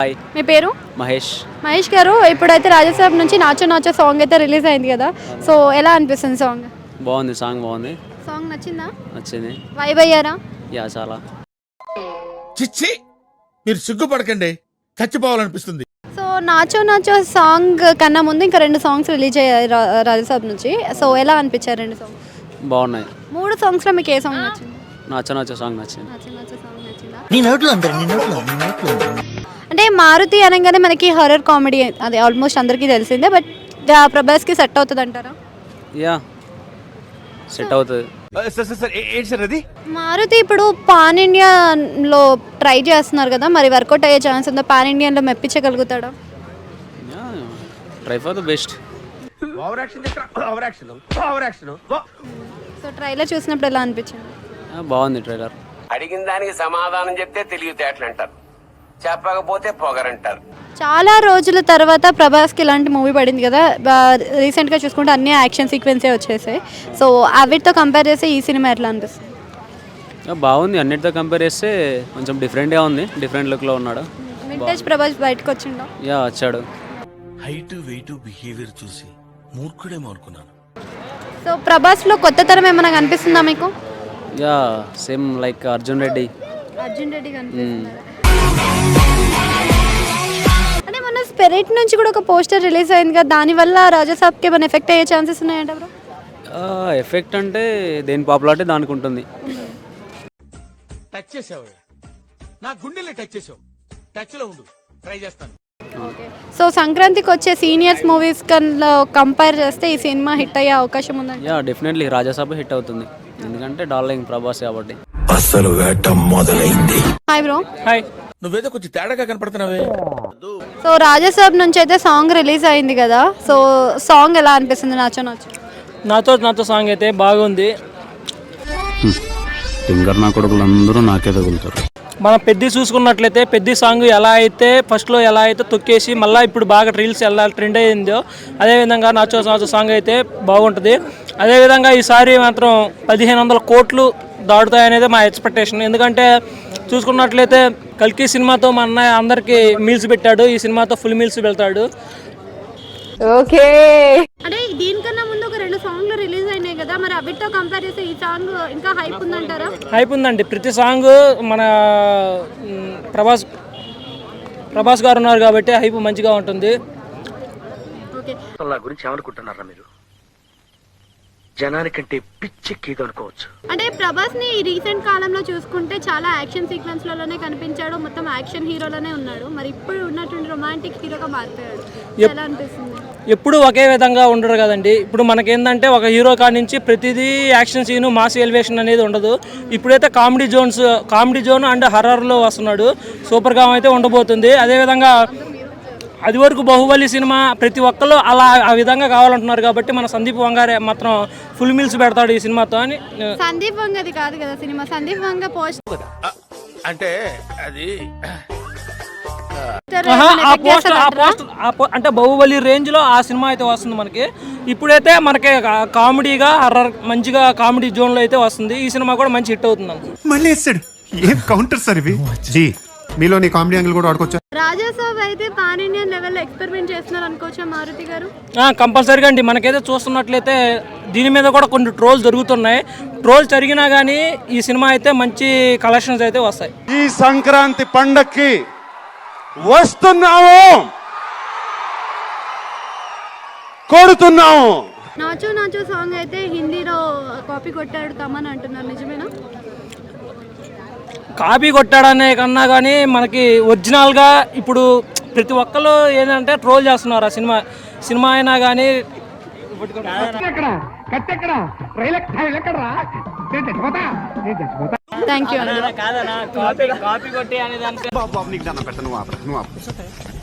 Hi, మీ పేరు? మహేష్. మహేష్ గారు, ఇప్పుడైతే రాజసాబ్ నుంచి నాచో నాచో సాంగ్ అయితే రిలీజ్ అయింది కదా, సో ఎలా అనిపిస్తుంది సాంగ్? బాగుంది, సాంగ్ బాగుంది, సాంగ్ నచ్చిందా? నచ్చింది. వైబ్ అయ్యారా? యా, చాలా. చిచ్చి, మీరు సిగ్గుపడకండి, చచ్చిపోవాలనిపిస్తుంది. సో నాచో నాచో సాంగ్ కన్నా ముందు ఇంకా 2 సాంగ్స్ రిలీజ్ అయ్యాయి రాజసాబ్ నుంచి, సో ఎలా అనిపించారు 2 సాంగ్స్? బాగున్నాయి. 3 సాంగ్స్లో మీకు ఏ సాంగ్ నచ్చింది? నచ్చ నచ్చ సాంగ్ నచ్చింది. నాచో నాచో సాంగ్ నచ్చిందా? నీ నోట్లో అంటే మారుతి అనగానే మనకి హర్రర్ కామెడీ, అది ఆల్మోస్ట్ అందరికీ తెలిసిందే, బట్ ప్రభాస్కి సెట్ అవుతుంది అంటారా? యా, సెట్ అవుతుంది. మారుతి ఇప్పుడు పాన్ ఇండియాలో ట్రై చేస్తున్నారు కదా, మరి వర్కౌట్ అయ్యే ఛాన్స్ ఉందా? పాన్ ఇండియాలో మెప్పించగలుగుతాడా? Yeah, try for the best. So trailer చూసినప్పుడు ఎలా అనిపించింది? బాగుంది ట్రైలర్. అడిగిన దానికి సమాధానం చెప్తే తెలివితేటలు అంటారు, చెప్పకపోతే పొగరంటారు. చాలా రోజుల తర్వాత ప్రభాస్కి ఇలాంటి మూవీ పడింది కదా, రీసెంట్గా చూసుకుంటే అన్ని యాక్షన్ సీక్వెన్సే వచ్చేసాయి, సో అవిటితో కంపేర్ చేస్తే ఈ సినిమా ఎట్లా అనిపిస్తుంది? బాగుంది, అన్నిటితో కంపేర్ చేస్తే కొంచెం డిఫరెంట్గా ఉంది, డిఫరెంట్ లుక్లో ఉన్నాడు. వింటేజ్ ప్రభాస్ బయటకు వచ్చిండా? యా, వచ్చాడు. హైట్ వెయిట్ బిహేవియర్ చూసి మూర్ఖుడేమో అనుకున్నాను. సో ప్రభాస్లో కొత్త తరం ఏమైనా కనిపిస్తుందా మీకు? Yeah, same like Arjun Reddy. Arjun Reddy కనిపిస్తున్నారు. అంటే మన స్పిరిట్ నుంచి కూడా ఒక పోస్టర్ రిలీజ్ అయింది కదా, దానివల్ల రాజాసాబ్కి ఏమైనా ఎఫెక్ట్ అయ్యే ఛాన్సెస్ ఉన్నాయంట బ్రో? ఎఫెక్ట్ అంటే దేని పాపులారిటీ దానికి ఉంటుంది. టచ్ చేసావు, నా గుండెల్ని టచ్ చేసావు, టచ్ లో ఉండు, ట్రై చేస్తాను. ఓకే, సో సంక్రాంతికి వచ్చే సీనియర్స్ మూవీస్ కన్నా కంపేర్ చేస్తే ఈ సినిమా హిట్ అయ్యే అవకాశం ఉందండి? యా, డెఫినెట్లీ రాజాసాబ్ హిట్ అవుతుంది, ఎందుకంటే డార్లింగ్ ప్రభాస్ కాబట్టి. అసలు వేట మొదలైంది. Hi bro. హాయ్. నువ్వేదో కొంచెం తేడాగా కనపడుతున్నావే. సో రాజాసాబ్ నుంచి అయితే సాంగ్ రిలీజ్ అయింది కదా, సో సాంగ్ ఎలా అనిపిస్తుంది? నాచో నాచో నాతో సాంగ్ అయితే బాగుంది. టింగర్ నా కొడుకులు అందరూ నాకే తగులుతారు. మనం పెద్ద చూసుకున్నట్లయితే పెద్ద సాంగ్ ఎలా అయితే ఫస్ట్లో ఎలా అయితే తొక్కేసి మళ్ళీ ఇప్పుడు బాగా రీల్స్ ఎలా ట్రెండ్ అయ్యిందో, అదేవిధంగా నాచో సాంగ్ అయితే బాగుంటుంది. అదేవిధంగా ఈసారి మాత్రం 1500 కోట్లు దాటుతాయనేది మా ఎక్స్పెక్టేషన్. ఎందుకంటే చూసుకున్నట్లయితే కల్కి సినిమాతో మా అన్నయ్య అందరికీ మీల్స్ పెట్టాడు, ఈ సినిమాతో ఫుల్ మీల్స్ వెళ్తాడు. ఓకే, అంటే దీనికన్నా ముందు ఒక 2 సాంగ్లు రిలీజ్ అయినాయి కదా, మరి అవిటితో కంపేర్ చేస్తే ఈ సాంగ్ ఇంకా హైప్ ఉందంటారా? హైప్ ఉందండి, ప్రతి సాంగ్ మన ప్రభాస్ గారు ఉన్నారు కాబట్టి హైప్ మంచిగా ఉంటుంది. ఓకే, నా గురించి ఏమనుకుంటున్నారా మీరు? జనానికంటే పిచ్చెక్కిది అనుకోవచ్చు. అంటే ప్రభాస్ ని రీసెంట్ కాలంలో చూసుకుంటే చాలా యాక్షన్ సీక్వెన్స్ లలోనే కనిపించాడు, మొత్తం యాక్షన్ హీరోలోనే ఉన్నాడు, మరి ఇప్పుడు ఉన్నటువంటి రొమాంటిక్ హీరోగా మారిపోయాడు, ఎలా అనిపిస్తుంది? ఎప్పుడు ఒకే విధంగా ఉండరు కదండి. ఇప్పుడు మనకేందంటే ఒక హీరో కాడి నుంచి ప్రతిదీ యాక్షన్ సీను మాస్ ఎలివేషన్ అనేది ఉండదు. ఇప్పుడైతే కామెడీ జోన్ అండ్ హర్రర్లో వస్తున్నాడు, సూపర్గా అయితే ఉండబోతుంది. అదేవిధంగా అది వరకు బాహుబలి సినిమా ప్రతి ఒక్కరు అలా ఆ విధంగా కావాలంటున్నారు కాబట్టి మన సందీప్ వంగారే మాత్రం ఫుల్ మీల్స్ పెడతాడు ఈ సినిమాతో అని. సందీప్ వంగది కాదు కదా సినిమా, సందీప్ వంగ పోస్ట్ అంటే అది అంటే బాహుబలి రేంజ్ లో ఆ సినిమా అయితే వస్తుంది మనకి. ఇప్పుడైతే మనకి కామెడీగా హర్రర్ మంచిగా కామెడీ జోన్ లో అయితే వస్తుంది, ఈ సినిమా కూడా మంచి హిట్ అవుతుంది. మళ్ళీ వేస్తాడు, ఏం కౌంటర్ సార్ ఇవి. జీ మీలో నీ కామెడీ యాంగిల్ కూడా ఆడుకోవచ్చా? రాజాసాబ్ అయితే పాన్ ఇండియన్ లెవెల్లో ఎక్స్పెరిమెంట్ చేస్తున్నారు అనుకోవచ్చా మారుతి గారు? కంపల్సరీగా అండి, మనకైతే చూస్తున్నట్లయితే దీని మీద కూడా కొన్ని ట్రోల్స్ జరుగుతున్నాయి. ట్రోల్స్ జరిగినా కానీ ఈ సినిమా అయితే మంచి కలెక్షన్స్ అయితే వస్తాయి. ఈ సంక్రాంతి పండక్కి వస్తున్నాము, కొడుతున్నాము. నాచో నాచో సాంగ్ అయితే హిందీలో కాపీ కొట్టాడు తమన్ అంటున్నారు, నిజమేనా? కాపీ కొట్టాడనే కన్నా కానీ మనకి ఒరిజినల్గా ఇప్పుడు ప్రతి ఒక్కరు ఏంటంటే ట్రోల్ చేస్తున్నారు ఆ సినిమా అయినా కానీ. Thank you. కాపీ కొట్టి అనేది బాబు నీకు దండం పెడతా, నువ్వు ఆపరా, నువ్వు ఆపు.